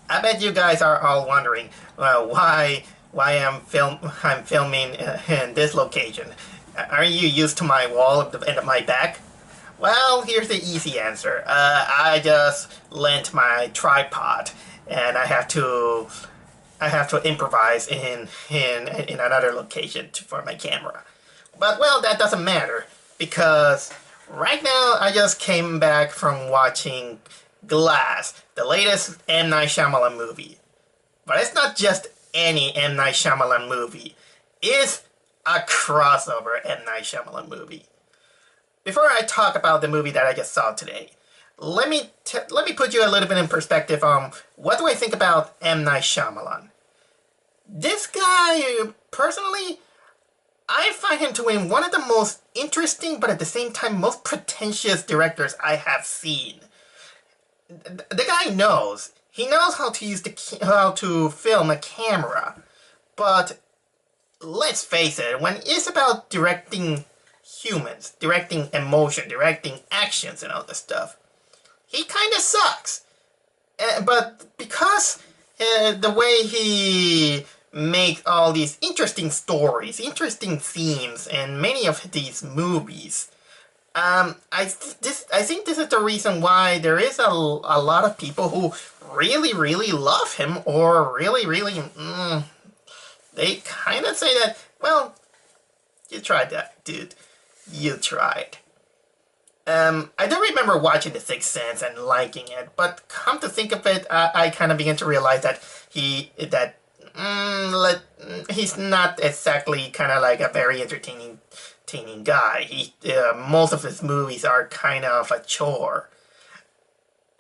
I bet you guys are all wondering why I'm filming in this location. Aren't you used to my wall and my back? Well, here's the easy answer. I just lent my tripod, and I have to improvise in another location for my camera. But well, that doesn't matter because right now I just came back from watching Glass, the latest M.Night Shyamalan movie. But it's not just any M.Night Shyamalan movie. It's a crossover M.Night Shyamalan movie. Before I talk about the movie that I just saw today, let me put you a little bit in perspective on what do I think about M.Night Shyamalan. This guy, personally, I find him to be one of the most interesting, but at the same time most pretentious directors I have seen. The guy knows. He knows how to how to film a camera, but let's face it, when it's about directing humans, directing emotion, directing actions, and all this stuff, he kind of sucks. But because the way he makes all these interesting stories, interesting themes, and many of these movies, I think this is the reason why there is a lot of people who really love him, or really they kind of say that, well, you tried that, dude. You tried. I do remember watching The Sixth Sense and liking it, but come to think of it, I kind of began to realize that he's not exactly kind of like a very entertaining guy. Most of his movies are kind of a chore.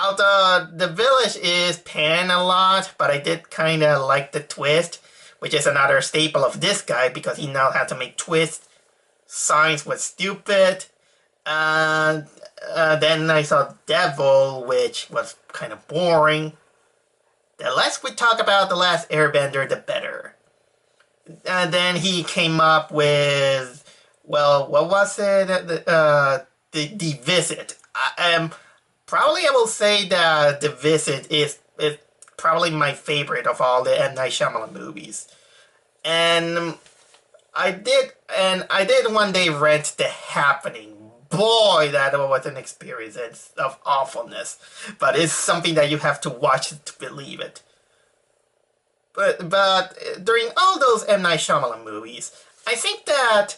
Although The Village is panned a lot, but I did kind of like the twist, which is another staple of this guy because he knows how to make twists. Signs was stupid. Then I saw Devil, which was kind of boring. The less we talk about The Last Airbender, the better. And then he came up with, well, what was it? The Visit. Probably I will say that The Visit is probably my favorite of all the M. Night Shyamalan movies. And I did one day rent The Happening. Boy, that was an experience of awfulness. But it's something that you have to watch to believe it. But during all those M. Night Shyamalan movies, I think that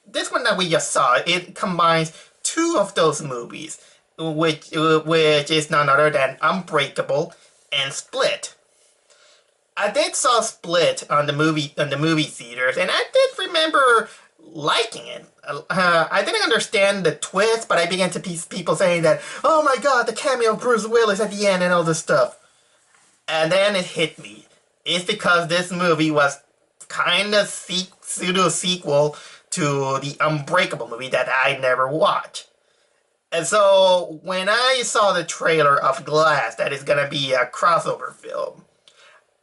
this one that we just saw, it combines two of those movies, which is none other than Unbreakable and Split. I did saw Split on the movie theaters, and I did remember liking it. I didn't understand the twist, but I began to see people saying that, oh my god, the cameo of Bruce Willis at the end and all this stuff. And then it hit me. It's because this movie was kind of pseudo sequel to the Unbreakable movie that I never watched. And so when I saw the trailer of Glass, that is gonna be a crossover film,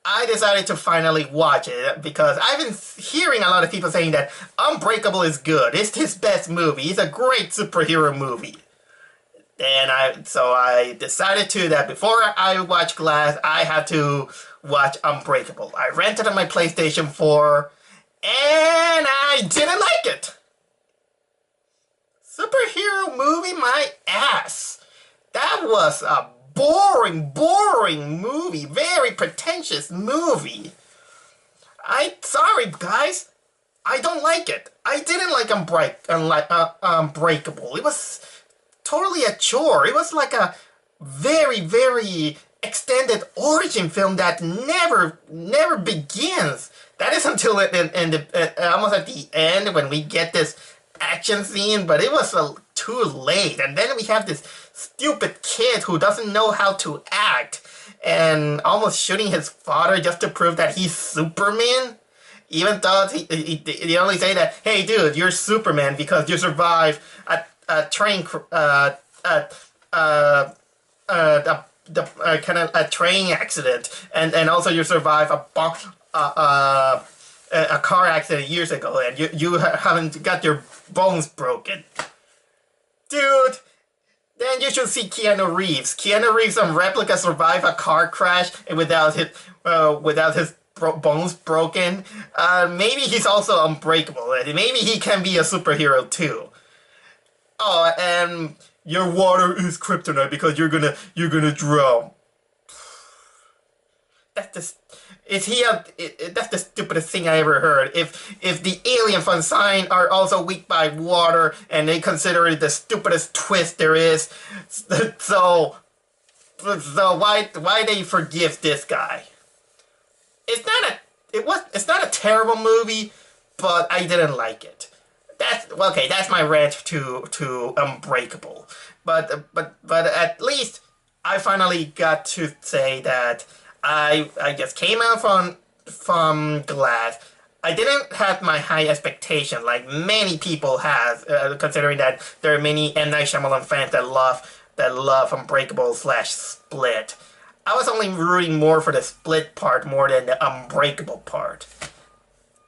I decided to finally watch it because I've been hearing a lot of people saying that Unbreakable is good. It's his best movie. It's a great superhero movie. And so I decided that before I watch Glass, I had to watch Unbreakable. I rented it on my PlayStation 4, and I didn't like it. Superhero movie, my ass. That was a boring movie. Very pretentious movie. Sorry, guys. I don't like it. I didn't like Unbreakable. It was totally a chore. It was like a very extended origin film that never begins. That is until almost at the end when we get this action scene, but it was too late. And then we have this stupid kid who doesn't know how to act and almost shooting his father just to prove that he's Superman. Even though he only say that, hey dude, you're Superman because you survived a train kind of a train accident, and also you survived a car accident years ago, and you haven't got your bones broken. Dude, Then you should see Keanu Reeves. Keanu Reeves on Replica survived a car crash and without his bones broken. Maybe he's also unbreakable. And maybe he can be a superhero too. Oh, and your water is kryptonite because you're gonna drown. That's the is he a that's the stupidest thing I ever heard. If the alien from sign are also weak by water and they consider it the stupidest twist there is, so why they forgive this guy? It's not a terrible movie, but I didn't like it. That's okay. That's my rant to Unbreakable. But at least I finally got to say that I just came out from Glass. I didn't have my high expectation like many people have, considering that there are many M.Night Shyamalan fans that love Unbreakable / Split. I was only rooting more for the Split part more than the Unbreakable part.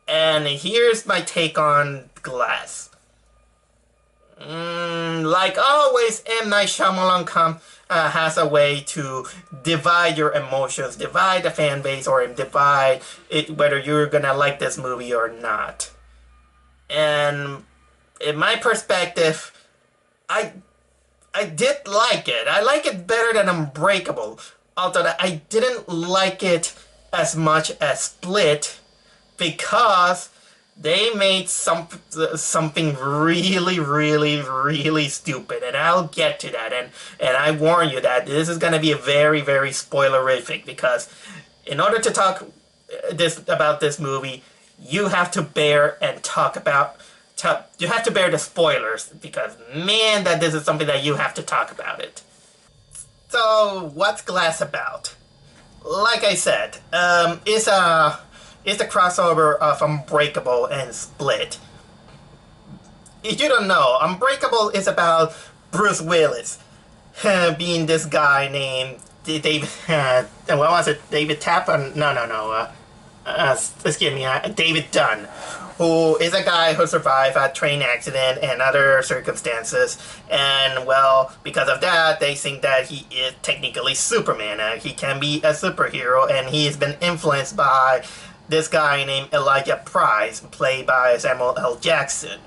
And here's my take on Glass. Like always, M. Night Shyamalan has a way to divide your emotions, divide the fan base, or divide it whether you're gonna like this movie or not. And in my perspective, I did like it. I like it better than Unbreakable, although I didn't like it as much as Split because they made something really stupid, and I'll get to that. And I warn you that this is going to be a very spoilerific, because in order to talk about this movie, you have to bear you have to bear the spoilers, because man, that this is something that you have to talk about it. So what's Glass about? Like I said, it's the crossover of Unbreakable and Split. If you don't know, Unbreakable is about Bruce Willis being this guy named David. What was it? David Tappan? No. Excuse me. David Dunn, who is a guy who survived a train accident and other circumstances, and well, because of that, they think that he is technically Superman. He can be a superhero, and he's been influenced by this guy named Elijah Price, played by Samuel L. Jackson,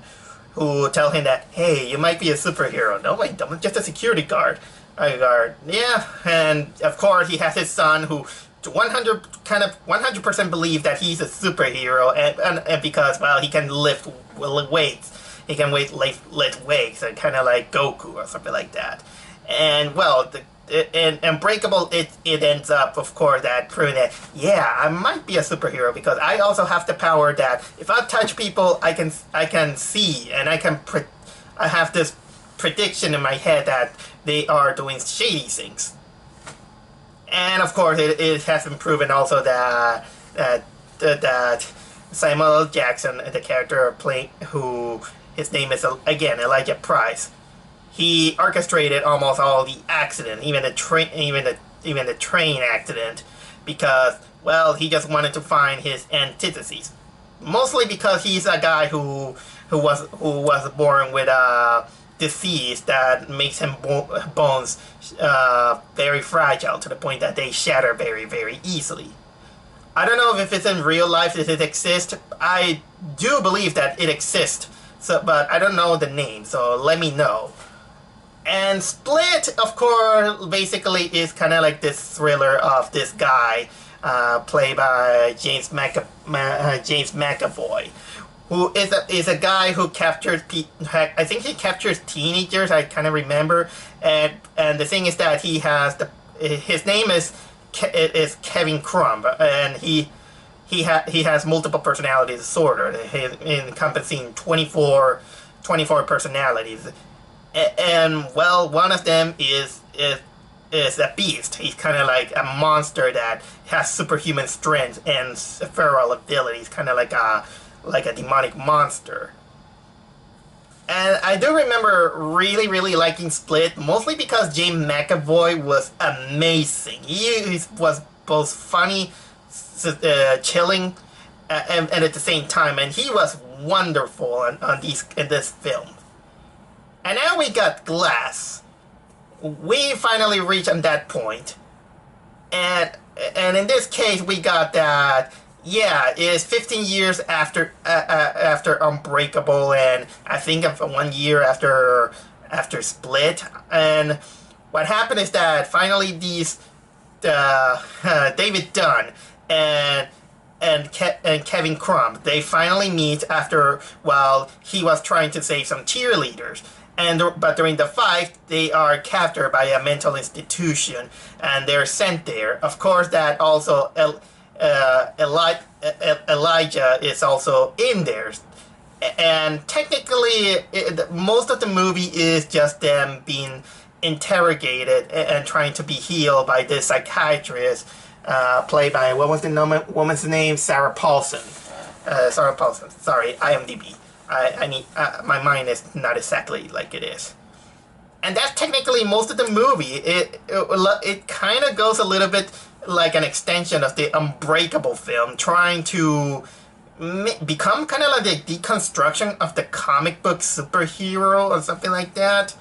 who tell him that, hey, you might be a superhero. No, wait, I'm just a security guard. Yeah, and of course he has his son who 100% believe that he's a superhero, and because, well, he can lift weights. He can lift weights, and kind of like Goku or something like that. And, well, in Unbreakable, it ends up, of course, that proving that, yeah, I might be a superhero because I also have the power that if I touch people, I can see, and I have this prediction in my head that they are doing shady things. And of course, it has been proven also that Samuel L. Jackson, the character playing, who his name is again Elijah Price, he orchestrated almost all the accident, even the train accident, because, well, he just wanted to find his antitheses. Mostly because he's a guy who was born with a disease that makes him bones very fragile, to the point that they shatter very easily. I don't know if it's in real life, if it exists. I do believe that it exists, but I don't know the name, so let me know. And Split, of course, basically is kind of like this thriller of this guy, played by James McAvoy, who is a guy who captures I think he captures teenagers. I kind of remember, and the thing is that his name is Kevin Crumb, and he has multiple personality disorder, encompassing 24 personalities. And well, one of them is a beast. He's kind of like a monster that has superhuman strength and feral abilities, kind of like a demonic monster. And I do remember really liking Split, mostly because James McAvoy was amazing. He was both funny, chilling, and at the same time, and he was wonderful in this film. And now we got Glass. we finally reached on that point, and and in this case, we got that. Yeah, it's 15 years after Unbreakable, and I think of 1 year after Split. And what happened is that finally these David Dunn and and Kevin Crumb, they finally meet after while he was trying to save some cheerleaders. But during the fight, they are captured by a mental institution and they're sent there. Of course, that also Elijah is also in there. And technically, most of the movie is just them being interrogated and trying to be healed by this psychiatrist, played by, what was the woman's name? Sarah Paulson. Sarah Paulson. Sorry, IMDb. I need my mind is not exactly like it is. And that's technically most of the movie. It kind of goes a little bit like an extension of the Unbreakable film, trying to become kind of like the deconstruction of the comic book superhero or something like that.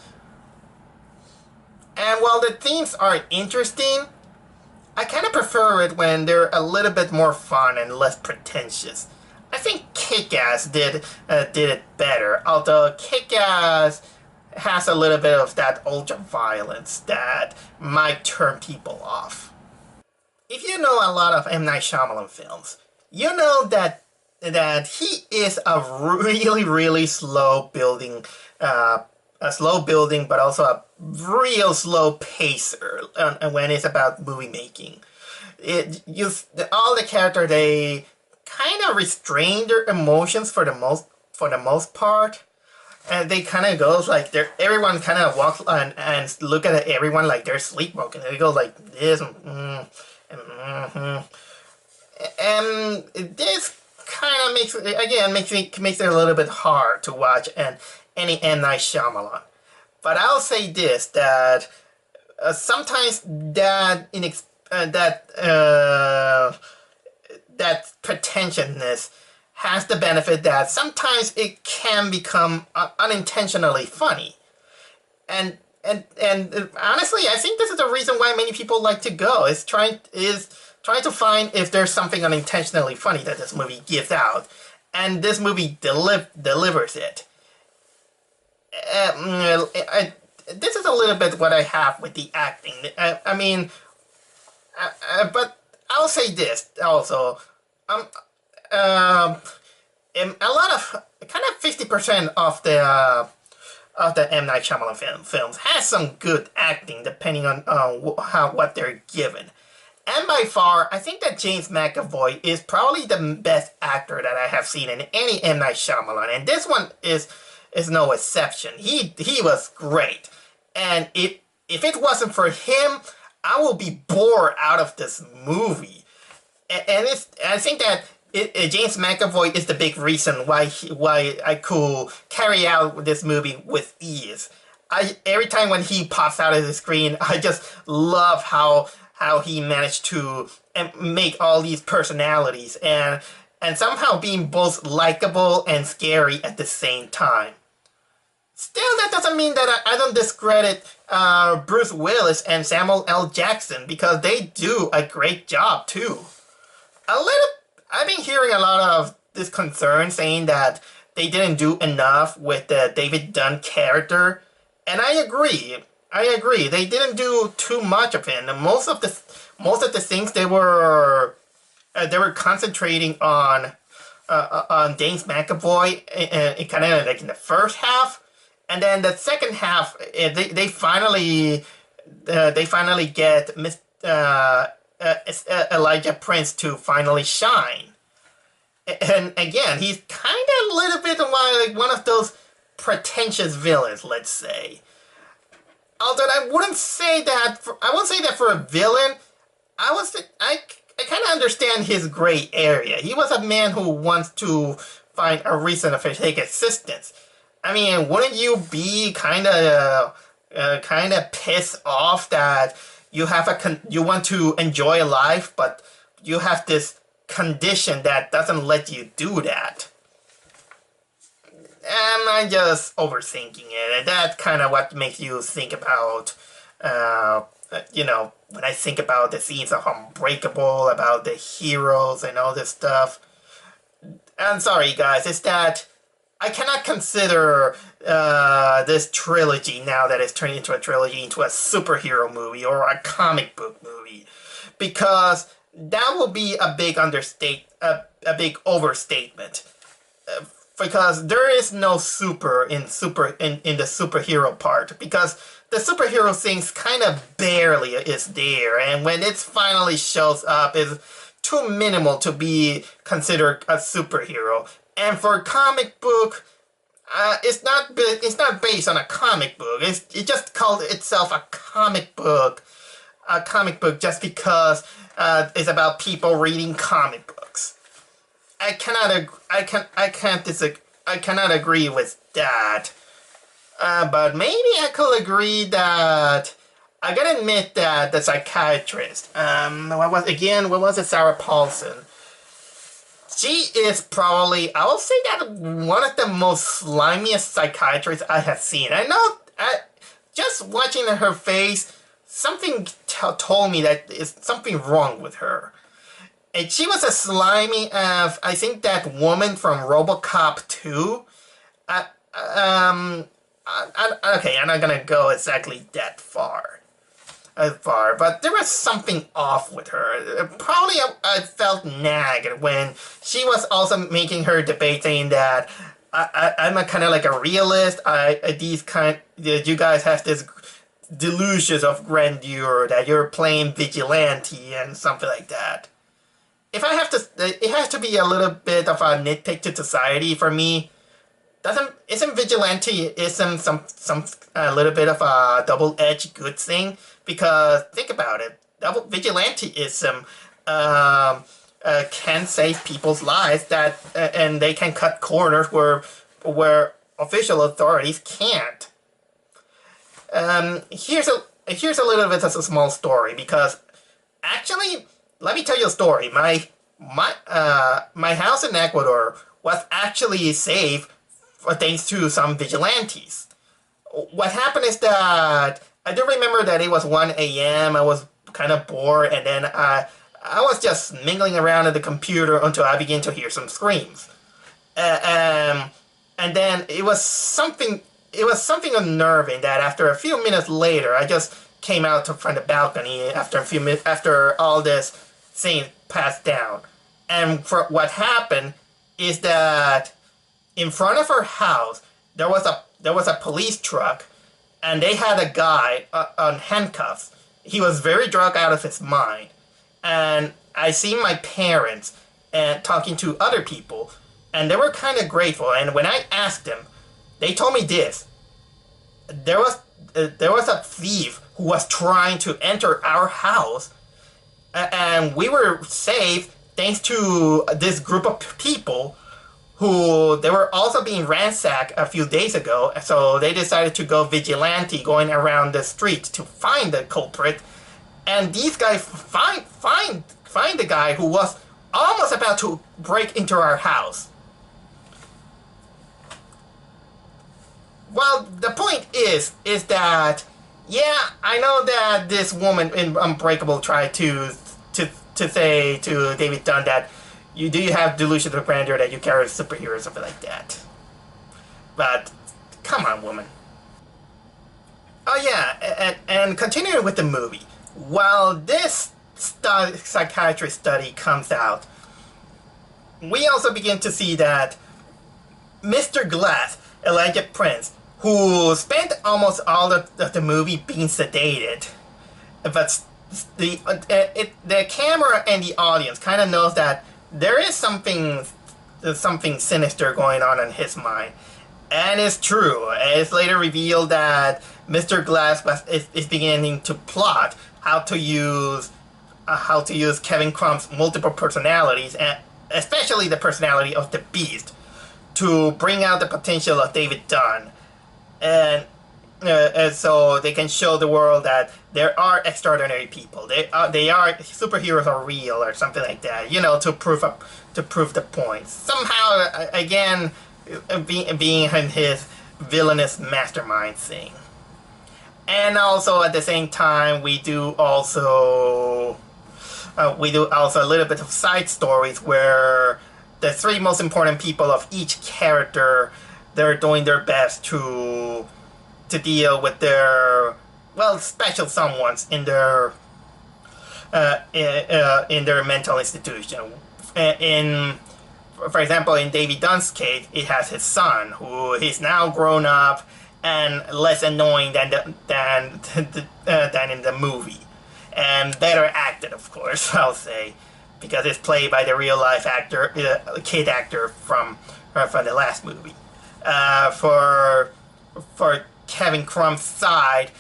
And while the themes are interesting, I kind of prefer it when they're a little bit more fun and less pretentious. I think Kick-Ass did it better, although Kick-Ass has a little bit of that ultra-violence that might turn people off. If you know a lot of M.Night Shyamalan films, you know that he is a really slow building, but also a real slow pacer when it's about movie making. All the characters, they kind of restrain their emotions for the most part, and they kind of goes like everyone kind of walks and look at everyone like they're sleepwalking. They go like this, and this kind of makes it a little bit hard to watch and any M. Night Shyamalan. But I'll say this, that sometimes that pretentiousness has the benefit that sometimes it can become unintentionally funny. And honestly, I think this is the reason why many people like to go, is trying to find if there's something unintentionally funny that this movie gives out. And this movie delivers it. This is a little bit what I have with the acting. But I'll say this also. A lot of kind of 50% of the M. Night Shyamalan films has some good acting depending on what they're given. And by far, I think that James McAvoy is probably the best actor that I have seen in any M. Night Shyamalan, and this one is no exception. He was great, and if it wasn't for him, I will be bored out of this movie. And I think that James McAvoy is the big reason why I could carry out this movie with ease. Every time when he pops out of the screen, I just love how he managed to make all these personalities and somehow being both likable and scary at the same time. Still, that doesn't mean that I don't discredit Bruce Willis and Samuel L. Jackson, because they do a great job too. I've been hearing a lot of this concern saying that they didn't do enough with the David Dunn character, and I agree. They didn't do too much of it. And most of the things they were concentrating on James McAvoy, kind of like in the first half, and then the second half they finally get Elijah Prince to finally shine. And again, he's kind of a little bit like one of those pretentious villains, let's say. Although I wouldn't say that for a villain. I kind of understand his gray area. He was a man who wants to find a reason for his existence. I mean, wouldn't you be kind of pissed off that you want to enjoy life, but you have this condition that doesn't let you do that? And I'm just overthinking it, and that's kind of what makes you think about when I think about the scenes of Unbreakable, about the heroes and all this stuff. I'm sorry, guys, it's that I cannot consider this trilogy, now that it's turned into a trilogy, into a superhero movie or a comic book movie, because that will be a big a big overstatement. Because there is no in the superhero part, because the superhero things kind of barely is there, and when it finally shows up, is too minimal to be considered a superhero. And for a comic book, it's not based on a comic book. It just called itself a comic book. A comic book just because it's about people reading comic books. I cannot agree with that. But maybe I could agree that I gotta admit that the psychiatrist, what was it, Sarah Paulson? She is probably, I will say that, one of the most slimiest psychiatrists I have seen. I know, just watching her face, something told me that there's something wrong with her. And she was as slimy as, I think, that woman from RoboCop 2. Okay, I'm not gonna go exactly that far. But there was something off with her. Probably I felt nagged when she was also making her debate, saying that I'm a kind of like a realist. You guys have this delusions of grandeur, that you're playing vigilante and something like that. If I have to, it has to be a little bit of a nitpick to society for me. Isn't vigilanteism some a little bit of a double-edged good thing? Because think about it, vigilanteism can save people's lives, and they can cut corners where official authorities can't. Here's a little bit of a small story, because actually, let me tell you a story. My house in Ecuador was actually saved thanks to some vigilantes. What happened is that I do remember that it was 1 a.m. I was kind of bored, and then I was just mingling around at the computer until I began to hear some screams. And then it was something unnerving that after a few minutes later, I just came out from the balcony after all this thing passed down. And for what happened is that in front of her house, there was a police truck, and they had a guy on handcuffs. He was very drunk out of his mind. And I see my parents and talking to other people, and they were kind of grateful. And when I asked them, they told me this: there was a thief who was trying to enter our house, and we were saved thanks to this group of people who they were also being ransacked a few days ago, so they decided to go vigilante, going around the streets to find the culprit. And these guys find the guy who was almost about to break into our house. Well, the point is that, yeah, I know that this woman in Unbreakable tried to say to David Dunn that you have delusions of grandeur, that you carry superheroes, something like that. But come on, woman. Oh yeah, and continuing with the movie, while this psychiatrist study comes out, we also begin to see that Mr. Glass, Elijah Prince, who spent almost all of the movie being sedated, but the camera and the audience kind of knows that there is something sinister going on in his mind. And it's true. It's later revealed that Mr. Glass is beginning to plot how to use Kevin Crumb's multiple personalities, and especially the personality of the Beast, to bring out the potential of David Dunn. And so they can show the world that there are extraordinary people. They are superheroes are real, or something like that. To prove the point. Somehow, again, being in his villainous mastermind thing. And also at the same time, we do also a little bit of side stories where the three most important people of each character, they're doing their best to deal with their, well, special someones in their mental institution. In For example, in Davy Dunn's case, it has his son, who is now grown up and less annoying than in the movie, and better acted, of course. I'll say, because it's played by the real life actor, kid actor from the last movie. For Kevin Crumb's side,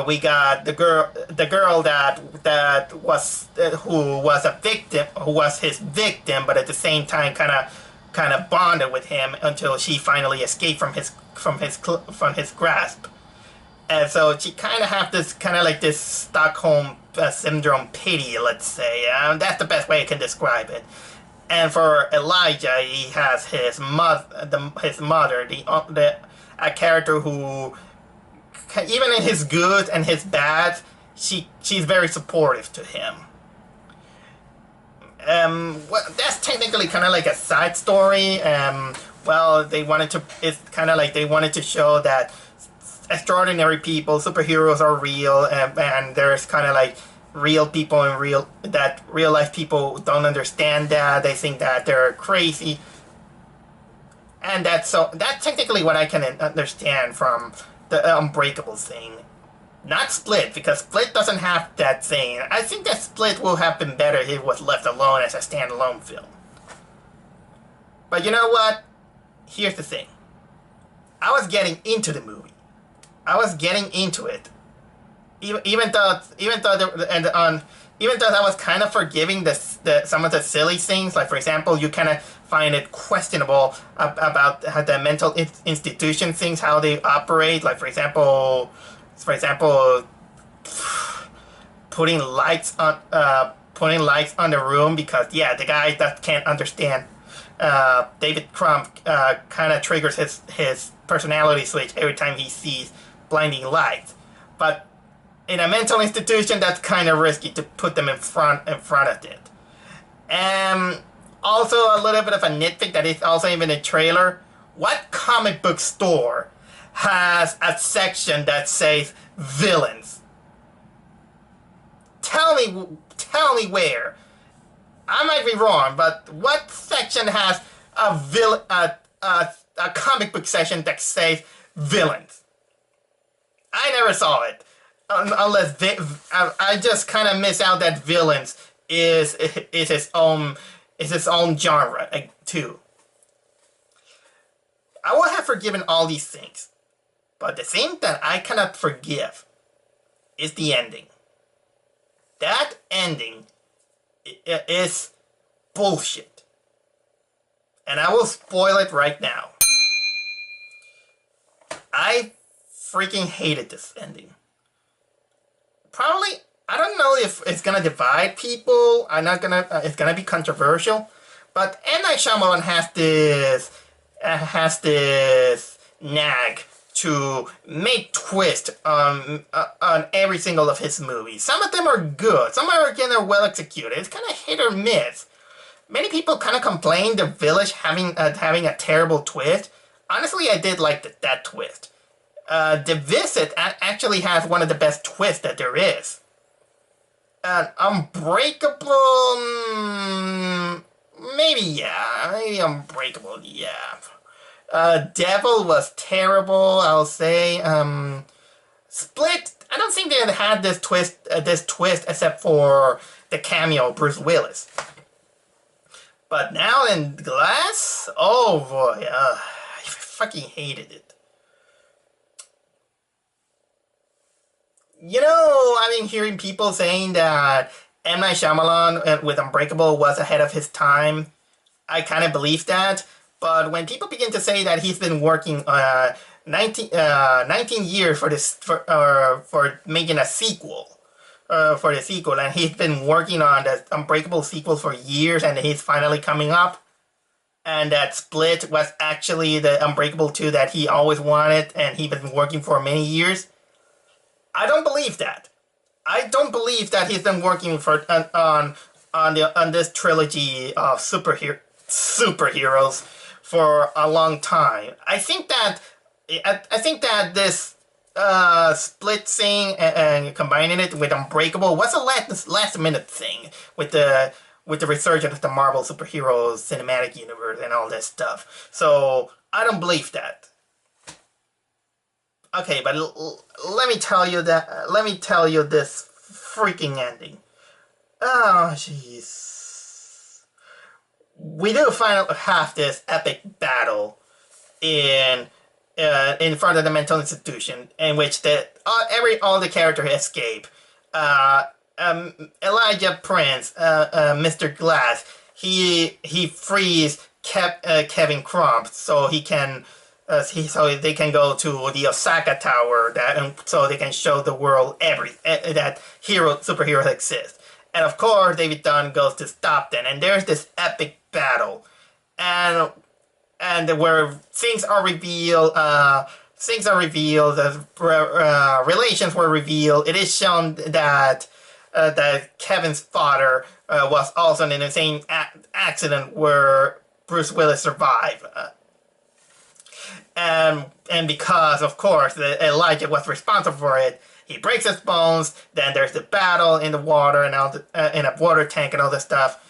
we got the girl that was who was a victim, who was his victim, but at the same time kind of bonded with him until she finally escaped from his grasp. And so she kind of have this kind of like this Stockholm syndrome pity, let's say. That's the best way I can describe it. And for Elijah, he has his mother, a character who, even in his good and his bad, she's very supportive to him. Well, that's technically kind of like a side story. Well, it's kind of like they wanted to show that extraordinary people, superheroes are real, and there's kind of like real people and real life people don't understand that. They think that they're crazy. And that's technically what I can understand from the Unbreakable thing. Not Split, because Split doesn't have that thing. I think that Split will have been better if it was left alone as a standalone film. But you know what? Here's the thing. I was getting into the movie. I was getting into it. Even though I was kind of forgiving some of the silly things, like for example, you kind of find it questionable about how the mental institution things, how they operate. Like for example, putting lights on the room because the guy that can't understand David Crumb kind of triggers his personality switch every time he sees blinding lights, but in a mental institution, that's kind of risky to put them in front of it. And also a little bit of a nitpick that is also even a trailer. What comic book store has a section that says villains? Tell me where. I might be wrong, but what section has a comic book section that says villains? I never saw it. Unless I just kind of miss out that villains is its own genre too. I would have forgiven all these things, but the thing that I cannot forgive is the ending. That ending is bullshit, and I will spoil it right now. I freaking hated this ending. Probably, I don't know if it's gonna divide people. It's gonna be controversial, but M.Night Shyamalan has this nag to make twists on every single of his movies. Some of them are good. Some are again are well executed. It's kind of hit or miss. Many people kind of complain The Village having a terrible twist. Honestly, I did like that twist. The Visit actually has one of the best twists that there is. Unbreakable, maybe Unbreakable, yeah. Devil was terrible, I'll say. Split, I don't think they had this twist except for the cameo of Bruce Willis. But now in Glass, oh boy, I fucking hated it. You know, I've been hearing people saying that M. Night Shyamalan with Unbreakable was ahead of his time. I kind of believe that. But when people begin to say that he's been working 19 years for making a sequel, and he's been working on the Unbreakable sequel for years, and he's finally coming up, and that Split was actually the Unbreakable 2 that he always wanted, and he's been working for many years. I don't believe that. I don't believe that he's been working for on this trilogy of superheroes for a long time. I think that this split thing and combining it with Unbreakable was a last minute thing with the resurgence of the Marvel superheroes cinematic universe and all this stuff. So I don't believe that. Okay, but let me tell you that. Let me tell you this freaking ending. Oh, jeez. We do finally have this epic battle in front of the mental institution, in which all the characters escape. Elijah Prince, Mr. Glass, he frees Kevin Crump so he can. So they can go to the Osaka Tower, so they can show the world that superheroes exist. And of course, David Dunn goes to stop them, and there's this epic battle, and where things are revealed. Relations were revealed. It is shown that Kevin's father was also in the same accident where Bruce Willis survived. And because, of course, Elijah was responsible for it, he breaks his bones. Then there's the battle in the water and in a water tank and all this stuff.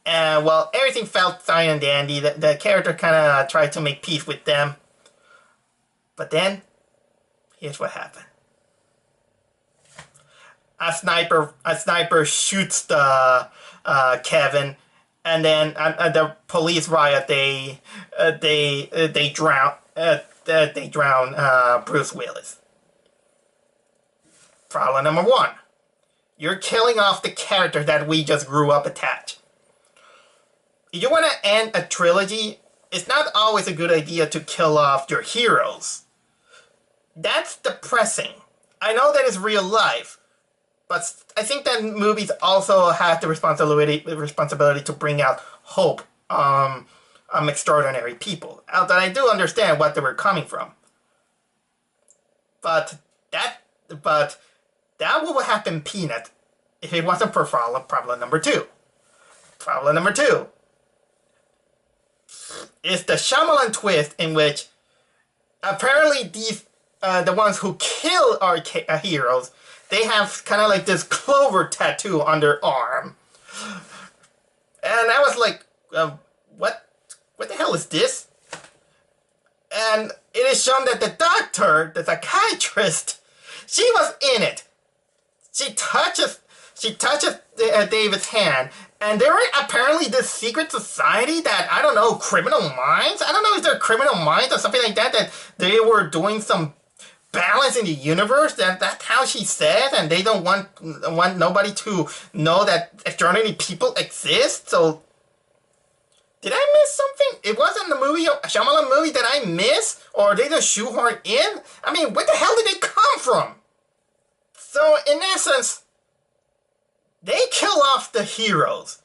And well, everything felt fine and dandy. The character kind of tried to make peace with them. But then, here's what happened. A sniper shoots the Kevin, and then the police riot. They drown. They drown Bruce Willis. Problem number one. You're killing off the character that we just grew up attached. If you want to end a trilogy, it's not always a good idea to kill off your heroes. That's depressing. I know that is real life, but I think that movies also have the responsibility to bring out hope extraordinary people. That I do understand what they were coming from. But that would have been peanut if it wasn't for problem number two. Problem number two is the Shyamalan twist, in which apparently the ones who kill our heroes, they have kind of like this clover tattoo on their arm. And I was like, what the hell is this? And it is shown that the doctor, the psychiatrist, she was in it. She touches David's hand, and there were apparently this secret society that, I don't know, criminal minds? I don't know if they're criminal minds or something like that, that they were doing some balance in the universe. That's how she said, and they don't want nobody to know that extraordinary people exist. So did I miss something? It wasn't the movie, a Shyamalan movie that I missed? Or they just shoehorn in? I mean, where the hell did they come from? So, in essence, they kill off the heroes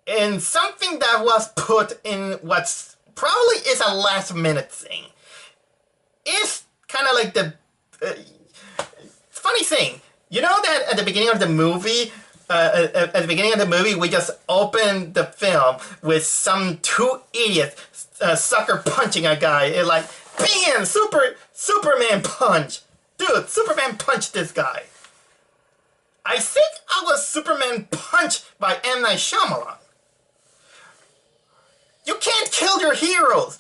in something that was put in what's probably is a last-minute thing. It's kind of like the funny thing. You know that at the beginning of the movie, we just opened the film with some two idiots sucker punching a guy. It like, bam, Superman punch. Dude, Superman punched this guy. I think I was Superman punched by M.Night Shyamalan. You can't kill your heroes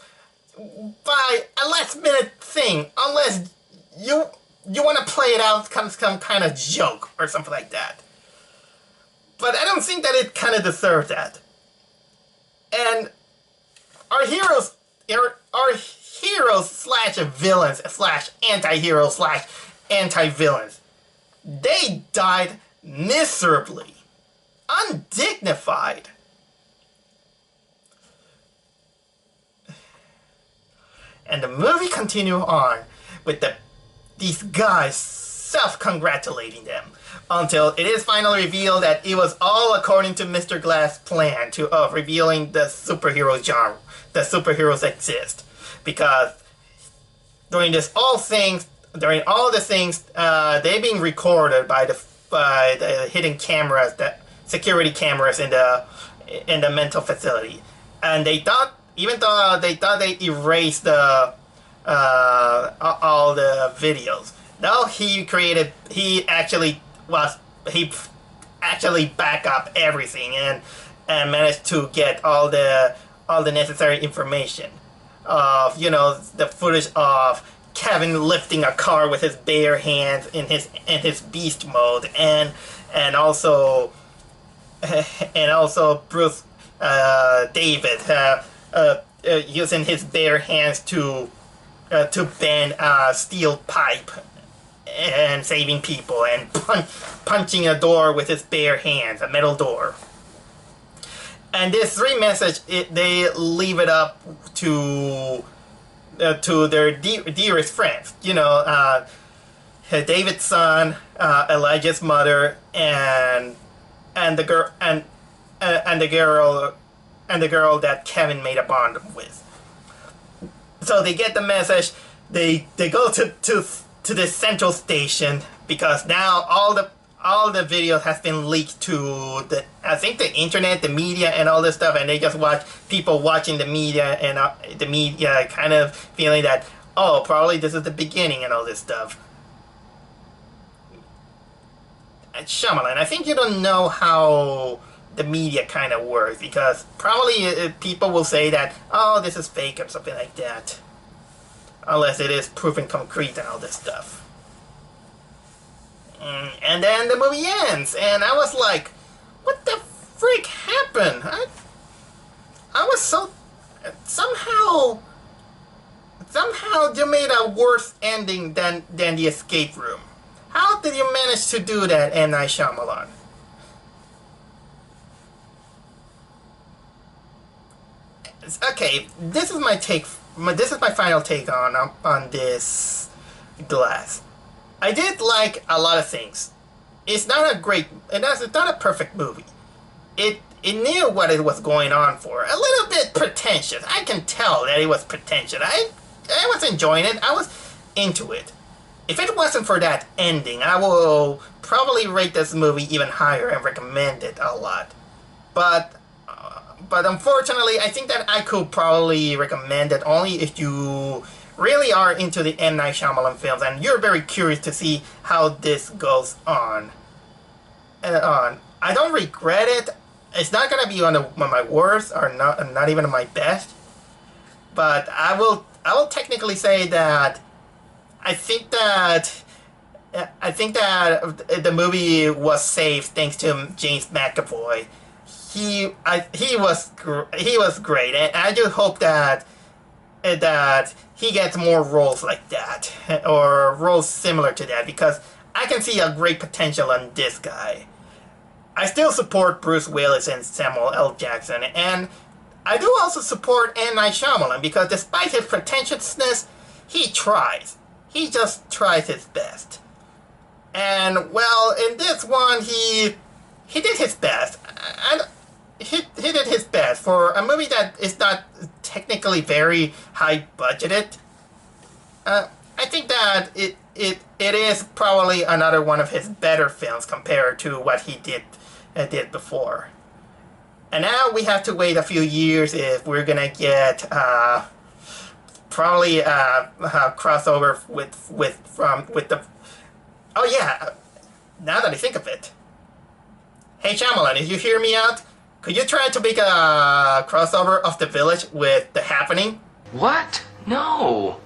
by a last-minute thing unless you want to play it out some kind of joke or something like that. But I don't think that it kind of deserves that. And our heroes slash villains slash anti-heroes slash anti-villains, they died miserably, undignified. And the movie continues on with these guys self-congratulating them until it is finally revealed that it was all according to Mr. Glass' plan of revealing the superhero genre, that superheroes exist. Because during this all things, during all the things, they being recorded by the hidden cameras, the security cameras in the mental facility, and they thought, even though they thought they erased all the videos, no, he actually back up everything and managed to get all the necessary information of, the footage of Kevin lifting a car with his bare hands in his beast mode, and also Bruce David using his bare hands to bend a steel pipe and saving people, and punching a door with his bare hands, a metal door. And this three message, they leave it up to their dearest friends. David's son, Elijah's mother, and the girl that Kevin made a bond with. So they get the message. They go to this central station, because now all the video has been leaked to the internet, the media, and all this stuff, and they just watch people watching the media, and the media kind of feeling that, oh, probably this is the beginning and all this stuff. And Shyamalan, I think you don't know how the media kind of works, because probably people will say that, oh, this is fake or something like that, unless it is proven concrete and all this stuff. And then the movie ends, and I was like, what the freak happened? I was so... Somehow you made a worse ending than The Escape Room. How did you manage to do that, M.Night Shyamalan? Okay, this is my take. This is my final take on this Glass. I did like a lot of things. It's not a great... It's not a perfect movie. It knew what it was going on for. A little bit pretentious. I can tell that it was pretentious. I was enjoying it. I was into it. If it wasn't for that ending, I will probably rate this movie even higher and recommend it a lot. But unfortunately, I think that I could probably recommend it only if you really are into the M. Night Shyamalan films and you're very curious to see how this goes on. I don't regret it. It's not gonna be one of my worst, or not even my best. But I will technically say that I think that the movie was saved thanks to James McAvoy. He was great, and I just hope that he gets more roles like that, or roles similar to that, because I can see a great potential in this guy. I still support Bruce Willis and Samuel L. Jackson, and I do also support M. Night Shyamalan, because despite his pretentiousness, he tries. He just tries his best. And, well, in this one, he did his best. He did his best for a movie that is not technically very high budgeted. I think that it is probably another one of his better films compared to what he did before. And now we have to wait a few years if we're gonna get probably a crossover with the. Oh yeah, now that I think of it. Hey Shyamalan, if you hear me out, could you try to make a crossover of The Village with The Happening? What? No.